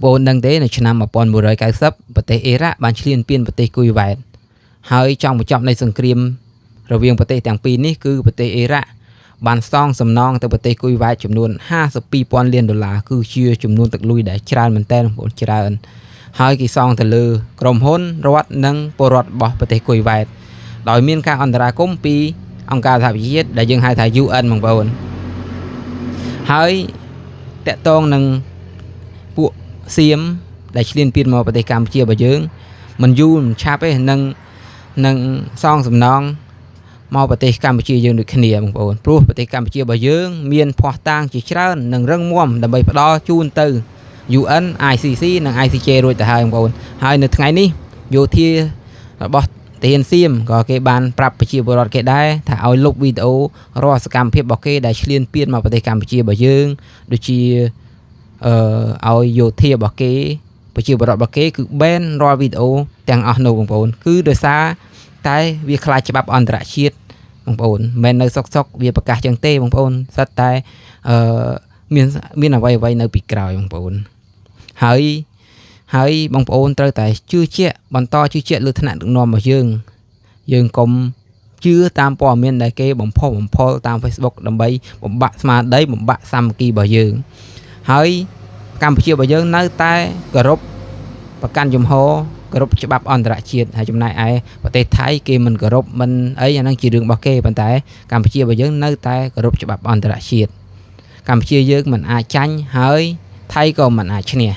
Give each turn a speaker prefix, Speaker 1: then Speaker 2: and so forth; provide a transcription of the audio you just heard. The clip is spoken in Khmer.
Speaker 1: ប្អូនដឹងទេនៅឆ្នាំ1990ប្រទេសអ៊ីរ៉ាក់បានឈ្លានពានប្រទេសគុយវ៉ែតហើយចង់បញ្ចប់នៃសង្គ្រាមរវាងប្រទេសទាំងពីរនេះគឺប្រទេសអ៊ីរ៉ាក់បានសងសំណងទៅប្រទេសគុយវ៉ែតចំនួន$52,000 លានគឺជាចំនួនទឹកលុយដែលច្រើនមែនទែនបងប្អូនច្រើនហើយគេសងទៅលើក្រុមហ៊ុនរដ្ឋនិងពលរដ្ឋរបស់ប្រទេសគុយវ៉ែតដោយមានការអន្តរាគមន៍ពីអង្គការសហប្រជាជាតិដែលយើងហៅថា UN បងប្អូនហើយតកតងនឹងពួកសៀមដែលឈ្លានពានមកប្រទេសកម្ពុជារបស់យើងមិនយូរមិនឆាប់ទេនឹងសងសំណងមកប្រទេសកម្ពុជាយើងដូចគ្នាបងប្អូនព្រោះប្រទេសកម្ពុជារបស់យើងមានភ័ស្តុតាងជាច្រើននិងរឹងមាំដើម្បីផ្ដល់ជូនទៅ UN ICC និង ICJ រួចទៅហើយបងប្អូនហើយនៅថ្ងៃនេះយោធារបស់ទាហានសៀមក៏គេបានប្រាប់ប្រជាពលរដ្ឋគេដែរថាឲ្យលុបវីដេអូរាល់សកម្មភាពរបស់គេដែលឈ្លានពានមកប្រទេសកម្ពុជារបស់យើងដូចជាឲ្យយោធារបស់គេប្រជាពលរដ្ឋរបស់គេគឺបែនរាល់វីដេអូទាំងអស់នោះបងប្អូនគឺដោយសារតែវាខ្លាចច្បាប់អន្តរជាតិបងប្អូនមិននៅសុកវាប្រកាសចឹងទេបងប្អូនសិតតែមានអ្វីនៅពីក្រោយបងប្អូនហើយបងប្អូនត្រូវតែជឿជាក់បន្តជឿជាក់លើថ្នាក់ដឹកនាំរបស់យើងកុំជឿតាមព័ត៌មានដែលគេបំផុលតាម Facebook ដើម្បីបំបាក់ស្មារតីបំបាក់សាមគ្គីរបស់យើងហើយកម្ពុជារបស់យើងនៅតែគោរពប្រកាន់ជំហរគោរពច្បាប់អន្តរជាតិហើយចំណែកឯប្រទេសថៃគេមិនគោរពមិនអីអាហ្នឹងជារឿងរបស់គេប៉ុន្តែកម្ពុជារបស់យើងនៅតែគោរពច្បាប់អន្តរជាតិកម្ពុជាយើងមិនអាចចាញ់ហើយថៃក៏មិនអាចឈ្នះ